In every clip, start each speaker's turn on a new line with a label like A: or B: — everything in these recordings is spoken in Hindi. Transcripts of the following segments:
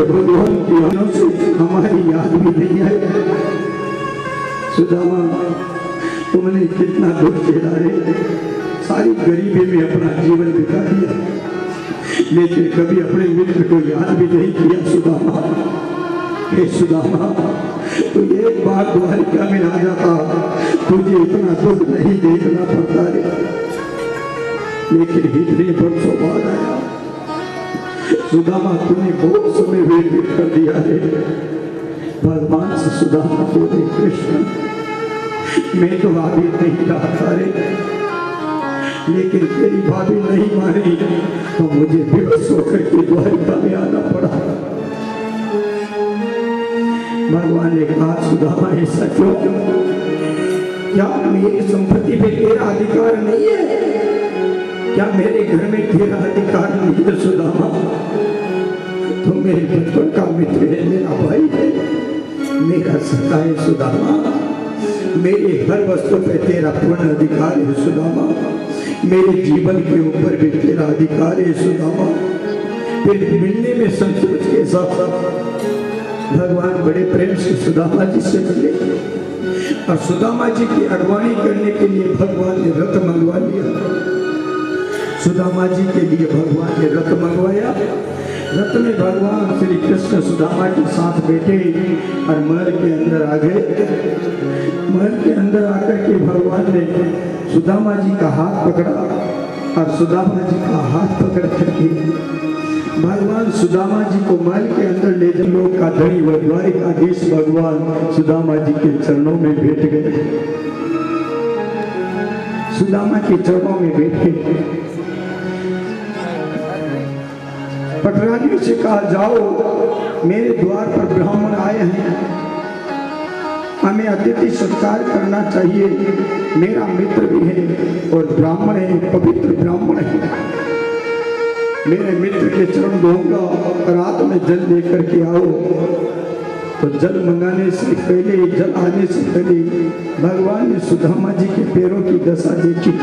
A: भगवान की आंखों से हमारी याद भी नहीं आई। सुदामा, तुमने कितना दुख झेला है, सारी गरीबी में अपना जीवन बिता दिया, लेकिन कभी अपने मित्र को याद भी नहीं किया। सुदामा, हे सुदामा, तो एक बार द्वारिका में आ जाता, तुझे इतना दुख नहीं देखना पड़ता रे, लेकिन इतने वर्षों बाद आया। सुदामा, तूने बहुत समय वेट कर दिया है। भगवान से सुदामा को दे, कृष्ण मैं तो भाभी नहीं रहा रे, लेकिन तेरी भाभी नहीं मानी तो मुझे बेबस होकर के द्वारिका में आना पड़ा। भगवान ने कहा, सुदामा ऐसा क्यों? क्या मेरी संपत्ति पे तेरा अधिकार नहीं है? क्या मेरे घर में तेरा अधिकार नहीं है? सुदामा, तो मेरे बचपन का मित्र है, मेरा भाई है, मेरा सखा है। सुदामा, मेरे हर वस्तु पे तेरा पूर्ण अधिकार है। सुदामा, मेरे जीवन के ऊपर भी तेरा अधिकार है। सुदामा, फिर मिलने में संतोष के साथ भगवान बड़े प्रेम से सुदामा जी से मिले और सुदामा जी की अगवानी करने के लिए भगवान ने रथ मंगवा लिया। सुदामा जी के लिए भगवान ने रथ मंगवाया। रथ में भगवान श्री कृष्ण सुदामा के साथ बैठे और महल के अंदर आ गए। महल के अंदर आकर के भगवान ने सुदामा जी का हाथ पकड़ा और सुदामा जी का हाथ पकड़ करके भगवान सुदामा जी को महल के अंदर ले जाए। लोग का धनी व द्वारिकाधीश भगवान सुदामा जी के चरणों में बैठ गए। सुदामा के चरणों में बैठे पटरानियों से कहा, जाओ, मेरे द्वार पर ब्राह्मण आए हैं, हमें अतिथि सत्कार करना चाहिए। मेरा मित्र भी है और ब्राह्मण है, पवित्र ब्राह्मण है। मेरे मित्र के चरण धोऊंगा, रात में जल लेकर के आओ। तो जल मंगाने से पहले, जल आने से पहले भगवान ने सुदामा जी के पैरों की दशा देखी।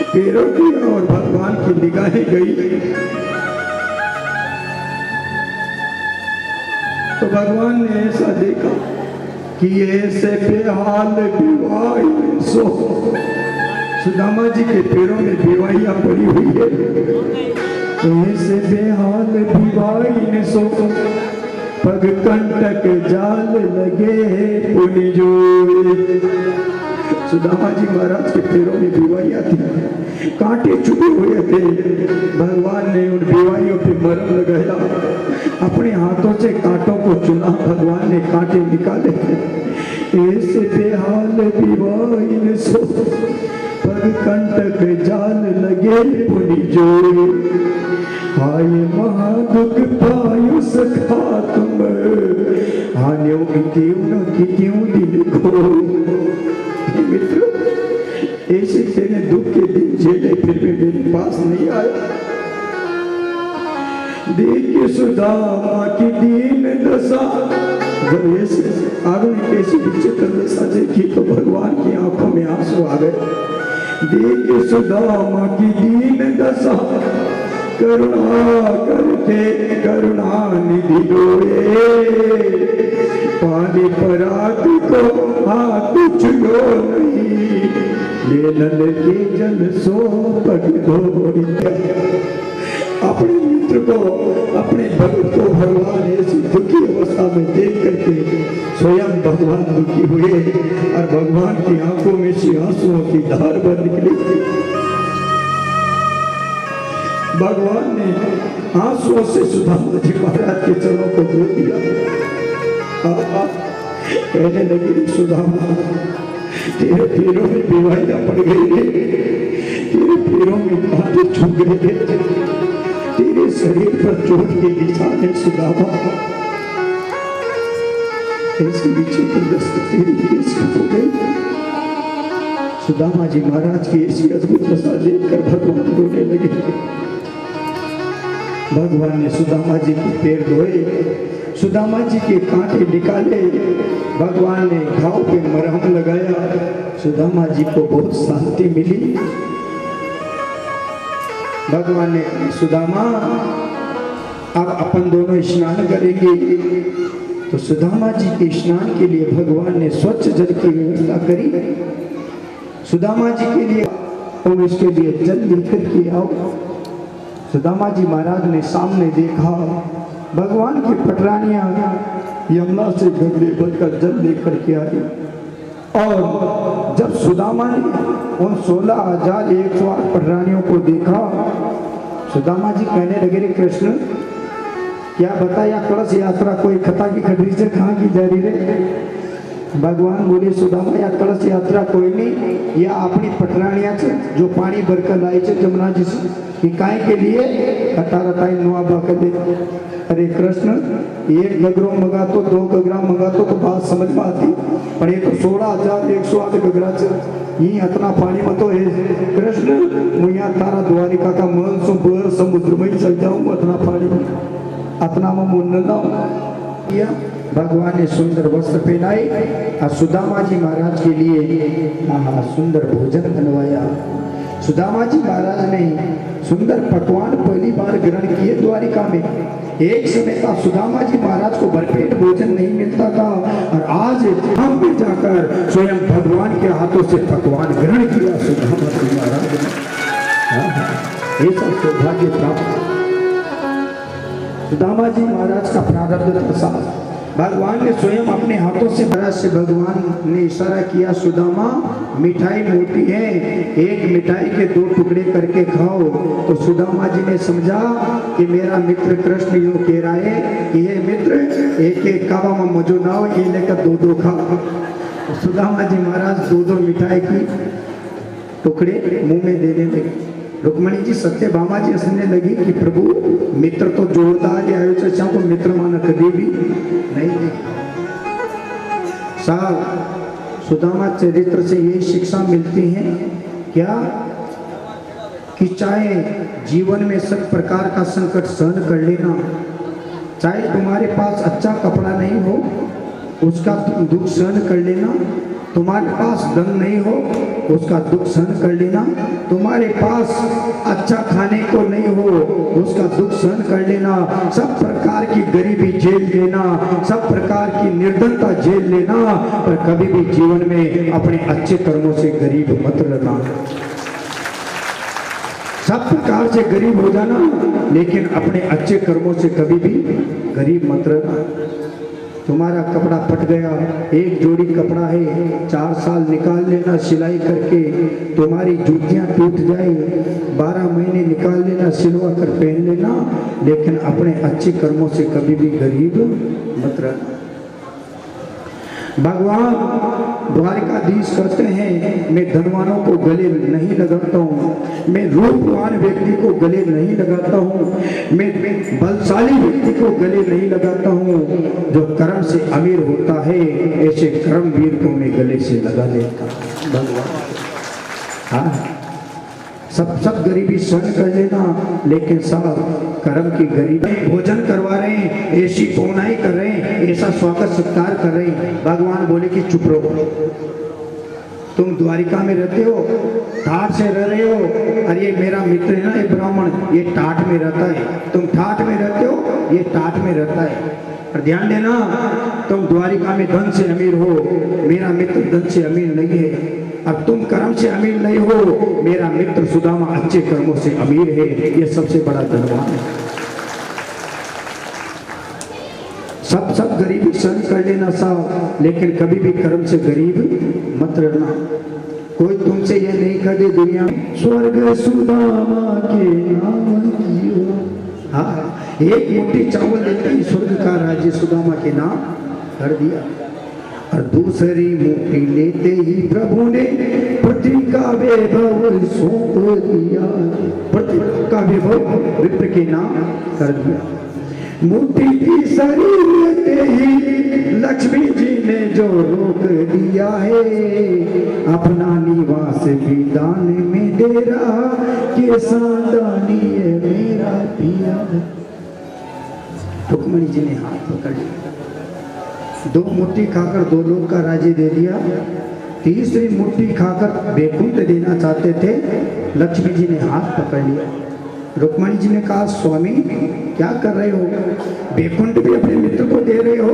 A: पैरों की और भगवान की निगाहें गई तो भगवान ने ऐसा देखा कि ऐसे बेहाल बीवाई सो सुदामा जी के पैरों में बीवाइयां पड़ी हुई है। ऐसे बेहाल बीवाई सो पग कंटक जाल लगे पुनि जोड़े। सुदामा जी महाराज के पैरों में बीवाइयां थी, कांटे चुभे हुए थे। भगवान ने उन बीवाइयों पे मरहम लगाया, अपने हाथों से कांटों को चुना, भगवान ने कांटे निकाले। ऐसे बेहाल बीवाई सो पग कंटक जाल लगे पुनि जोड़े। हाय महादुख पायो सखा तुम, हान्यों की क्यों दिल खो। मित्र, ऐसे तेरे दुख के दिन झेले फिर भी मेरे पास नहीं आया। देखिए सुदामा की दीन दशा, जब ऐसे आगे कैसी विचित्र दशा देखी तो भगवान की आंखों में आंसू आ गए। देखिए सुदामा की दीन दशा, करुणा करके करुणा निधि रोए। पानी परात को हाथ छुओ नहीं, ले नल के जल सो पग धोए। अपने मित्र को, अपने भक्त को भगवान ऐसी दुखी अवस्था में देख करके स्वयं भगवान दुखी हुए और भगवान की आंखों में से आंसुओं की धार बह निकली। भगवान ने आंसुओं से सुदामा जी महाराज के चरणों को धो दिया। कहने लगी, सुदामा, तेरे पैरों में बीवाइयां पड़ गई है, तेरे पैरों में कांटे छू गए हैं, तेरे शरीर पर चोट के निशान है। सुदामा, ऐसी विचित्र दशा तेरी कैसे हो गई? सुदामा जी महाराज की ऐसी अद्भुत दशा देखकर भगवान रोने लगे। भगवान ने सुदामा जी के पैर धोए, सुदामा जी के कांटे निकाले, भगवान ने घाव पे मरहम लगाया। सुदामा जी को बहुत शांति मिली। भगवान ने, सुदामा अब अपन दोनों स्नान करेंगे। तो सुदामा जी के स्नान के लिए भगवान ने स्वच्छ जल की व्यवस्था करी। सुदामा जी के लिए और इसके लिए जल लेकर के आओ। सुदामा जी महाराज ने सामने देखा भगवान की पटरानियां यमुना से गंगे भरकर जल लेकर के आई। और जब सुदामा ने उन 16,108 पटरानियों को देखा, सुदामा जी कहने लगे, रे कृष्ण क्या बताया कलश यात्रा कोई खता की खटरी से कहाँ की जा रही रे? भगवान बोले सुदामा या कलश यात्रा कोई नहीं, या अपनी पटरानिया से जो पानी भरकर लाई छे जमुना जी से काय के लिए कतारताई नुआ बकले। अरे कृष्ण एक गगरो मंगा तो 2 गगरा मंगा तो बात समझ में आती, पर ये तो 16,108 गगरा से ये इतना पानी में तो है कृष्ण मुझे तारा द्वारिका का मन सो बर समुद्र में चल जाऊँ इतना पानी में इतना में मुन्न किया। भगवान ने सुंदर वस्त्र पहनाए और सुदामा जी महाराज के लिए सुंदर भोजन बनवाया। सुदामा जी महाराज ने सुंदर पकवान पहली बार ग्रहण किए द्वारिका में। एक समय था सुदामा जी महाराज को भरपेट भोजन नहीं मिलता था और आज हम भी जाकर स्वयं भगवान के हाथों से पकवान ग्रहण किया सुदामा जी महाराज ने। ऐसा सौभाग्य प्राप्त सुदामा जी महाराज का प्रारब्ध प्रसाद भगवान ने स्वयं अपने हाथों से महाराज से भगवान ने इशारा किया, सुदामा मिठाई मोटी है, एक मिठाई के 2 टुकड़े करके खाओ। तो सुदामा जी ने समझा कि मेरा मित्र कृष्ण यूं कह रहा है कि ये मित्र एक एक कावा में मजो ना हो, ये लेकर 2-2 खा। तो सुदामा जी महाराज 2-2 मिठाई की टुकड़े मुंह में देने लगे। रुक्मणी जी सत्यभामा जी हंसने लगी कि प्रभु मित्र तो जोरदार आयोजन को मित्र माना कभी भी नहीं देखा। साहब सुदामा चरित्र से यही शिक्षा मिलती है क्या कि चाहे जीवन में सब प्रकार का संकट सहन कर लेना, चाहे तुम्हारे पास अच्छा कपड़ा नहीं हो उसका तुम दुख सहन कर लेना, तुम्हारे पास धन नहीं हो उसका दुख सहन कर लेना, तुम्हारे पास अच्छा खाने को नहीं हो उसका दुख सहन कर लेना, सब प्रकार की गरीबी झेल लेना, सब प्रकार की निर्धनता झेल लेना, पर कभी भी जीवन में अपने अच्छे कर्मों से गरीब मत रहना। सब प्रकार से गरीब हो जाना लेकिन अपने अच्छे कर्मों से कभी भी गरीब मत रहना। तुम्हारा कपड़ा फट गया, एक जोड़ी कपड़ा है 4 साल निकाल लेना सिलाई करके, तुम्हारी जूतियां टूट जाए 12 महीने निकाल लेना सिलवा कर पहन लेना, लेकिन अपने अच्छे कर्मों से कभी भी गरीब मत रहना। भगवान द्वारिकाधीश कहते हैं मैं धनवानों को गले नहीं लगाता हूँ, मैं रूपवान व्यक्ति को गले नहीं लगाता हूँ, मैं बलशाली व्यक्ति को गले नहीं लगाता हूँ, जो कर्म से अमीर होता है ऐसे कर्मवीर को मैं गले से लगा लेता हूँ। भगवान हाँ सब गरीबी सहन कर लेना, लेकिन सब कर्म की गरीबी भोजन करवा रहे हैं, ऐसी पौनाई कर रहे हैं, ऐसा स्वागत सत्कार कर रहे हैं। भगवान बोले कि चुप रहो, तुम द्वारिका में रहते हो, ठाठ से रह रहे हो, अरे ये मेरा मित्र है ना ये ब्राह्मण, ये टाट में रहता है, तुम ठाठ में रहते हो, ये टाट में रहता है। और ध्यान देना तुम द्वारिका में धन से अमीर हो, मेरा मित्र धन से अमीर नहीं है। अब तुम कर्म से अमीर नहीं हो, मेरा मित्र सुदामा अच्छे कर्मों से अमीर है, ये सबसे बड़ा धनवान है। सब गरीबी सहन कर लेना साहब, लेकिन कभी भी कर्म से गरीब मत रहना। कोई तुमसे ये नहीं कर दे दुनिया में स्वर्ग सुदामा के नाम जियो, हाँ एक मुट्ठी चावल देते ही स्वर्ग का राज्य सुदामा के नाम कर दिया। और दूसरी मुट्ठी लेते ही प्रभु ने पृथ्वी का वैभव सौंप दिया, पृथ्वी का वैभव विप्र के नाम कर दिया। मुट्ठी की शरीर लेते ही लक्ष्मी जी ने जो रोक दिया है, अपना निवास भी दान में दे रहा कि सादानी है मेरा पिया। रुक्मणी जी ने हाथ पकड़ लिया, 2 मुट्ठी खाकर 2 लोग का राज्य दे दिया, तीसरी मुट्ठी खाकर वैकुंठ देना चाहते थे, लक्ष्मी जी ने हाथ पकड़ लिया। रुक्मणी जी ने कहा स्वामी क्या कर रहे हो? बैकुंठ भी अपने मित्र को दे रहे हो?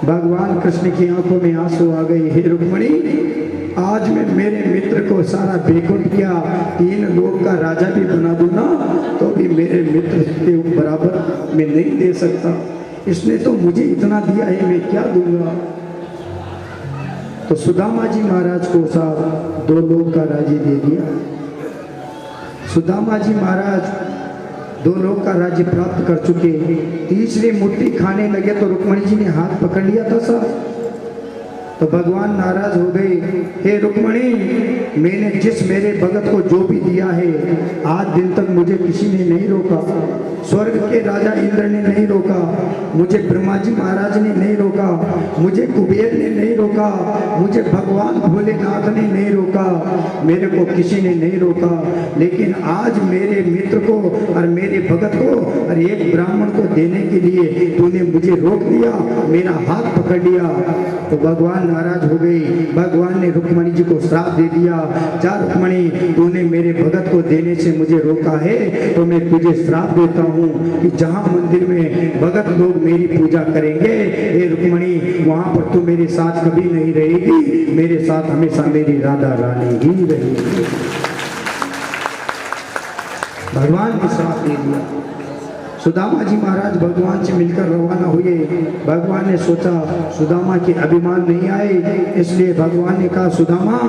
A: भगवान कृष्ण की आंखों में आंसू आ गए। हे रुक्मिणी, आज मैं मेरे मित्र को सारा बैकुंठ क्या 3 लोक का राजा भी बना दूं ना, तो भी मेरे मित्र के बराबर मैं नहीं दे सकता। इसने तो मुझे इतना दिया है, मैं क्या दूंगा? तो सुदामा जी महाराज को साहब 2 लोक का राज्य दे दिया। सुदामा जी महाराज 2 लोक का राज्य प्राप्त कर चुके। तीसरी मुट्ठी खाने लगे तो रुक्मिणी जी ने हाथ पकड़ लिया था साहब। तो भगवान नाराज हो गए। हे रुक्मिणी, मैंने जिस मेरे भगत को जो भी दिया है, आज दिन तक मुझे किसी ने नहीं रोका। स्वर्ग के राजा इंद्र ने नहीं रोका, मुझे ब्रह्मा जी महाराज ने नहीं रोका, मुझे कुबेर ने नहीं रोका, मुझे भगवान भोलेनाथ ने नहीं रोका, मेरे को किसी ने नहीं रोका। लेकिन आज मेरे मित्र को और मेरे भगत को और एक ब्राह्मण को देने के लिए तूने मुझे रोक दिया, मेरा हाथ पकड़ लिया। तो भगवान नाराज हो गए। भगवान ने रुक्मिणी जी को श्राप दे दिया, जा रुक्मिणी, तूने मेरे भगत को देने से मुझे रोका है, तो मैं तुझे श्राप देता हूँ कि जहाँ मंदिर में भगत लोग मेरी पूजा करेंगे, हे रुक्मिणी, वहां पर तू मेरे साथ कभी नहीं रहेगी, मेरे साथ हमेशा मेरी राधा रानी ही रहेगी। भगवान ने श्राप दे दिया। सुदामा जी महाराज भगवान से मिलकर रवाना हुए। भगवान ने सोचा सुदामा के अभिमान नहीं आए, इसलिए भगवान ने कहा सुदामा,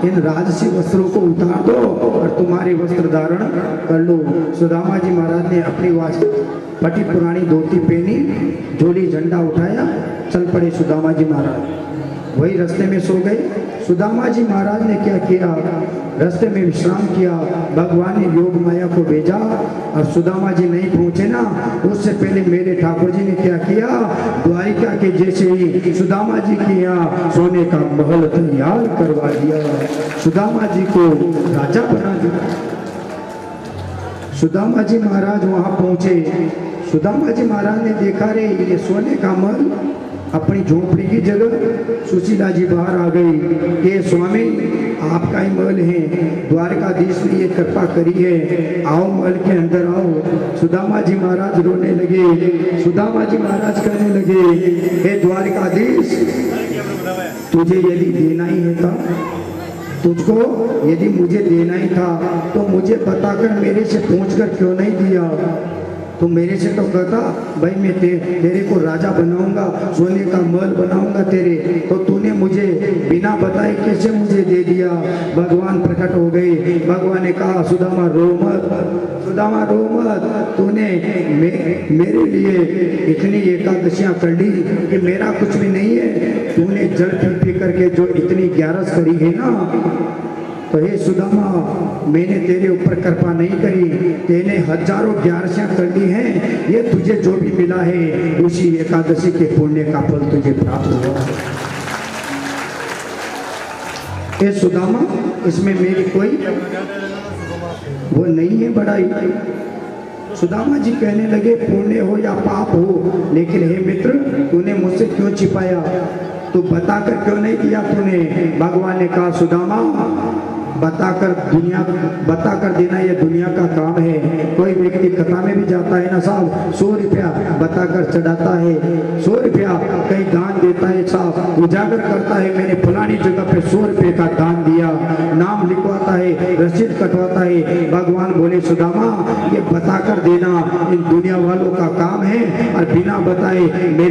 A: इन राजसी वस्त्रों को उतार दो और तुम्हारे वस्त्र धारण कर लो। सुदामा जी महाराज ने अपनी फटी पुरानी धोती पहनी, झोली झंडा उठाया, चल पड़े सुदामा जी महाराज। वही रास्ते में सो गए। सुदामा जी महाराज ने क्या किया, रास्ते में विश्राम किया। भगवान ने योग माया को भेजा और सुदामा जी नहीं पहुंचे ना, उससे पहले मेरे ठाकुर जी ने क्या किया, द्वारिका के जैसे ही सुदामा जी के यहाँ सोने का महल तैयार करवा दिया, सुदामा जी को राजा बना दिया। सुदामा जी महाराज वहां पहुंचे। सुदामा जी महाराज ने देखा, रे ये सोने का महल अपनी झोपड़ी की जगह। सुशीला जी बाहर आ गई। ये स्वामी, आपका ही महल है, द्वारकाधीश ने ये कृपा करी है, आओ महल के अंदर आओ। सुदामा जी महाराज रोने लगे। सुदामा जी महाराज कहने लगे, हे द्वारकाधीश, तुझे यदि देना ही है था, तुझको यदि मुझे देना ही था तो मुझे बताकर मेरे से पूछकर क्यों नहीं दिया? तो मेरे से तो कहता, भाई मैं तेरे को राजा बनाऊंगा, सोने का महल बनाऊंगा तेरे, तो तूने मुझे बिना बताए कैसे मुझे दे दिया? भगवान प्रकट हो गए। भगवान ने कहा, सुदामा रो मत, सुदामा रो मत, तूने मेरे लिए इतनी एकादशियां कर ली कि मेरा कुछ भी नहीं है। तूने जल पी करके जो इतनी ग्यारस करी है ना, तो हे सुदामा, मैंने तेरे ऊपर कृपा नहीं करी, तेने हजारों ग्यारसियां कर ली हैं, ये तुझे जो भी मिला है उसी एकादशी के पुण्य का फल तुझे प्राप्त हुआ। हे सुदामा, इसमें मेरी कोई वो नहीं है बड़ाई। सुदामा जी कहने लगे, पुण्य हो या पाप हो, लेकिन हे मित्र, तूने मुझसे क्यों छिपाया? तू बताकर क्यों नहीं दिया तूने? भगवान ने कहा, सुदामा, बताकर देना ये दुनिया का काम है। कोई व्यक्ति कथा में भी जाता है ना साहब, 100 रुपया बताकर चढ़ाता है, 100 रुपया कहीं दान देता है साहब, उजागर करता है मैंने फलानी जगह पे 100 रुपये का दान दिया, नाम लिखवाता है, रसीद कटवाता है। भगवान बोले, सुदामा, ये बताकर देना इन दुनिया वालों का काम है और बिना बताए मेरे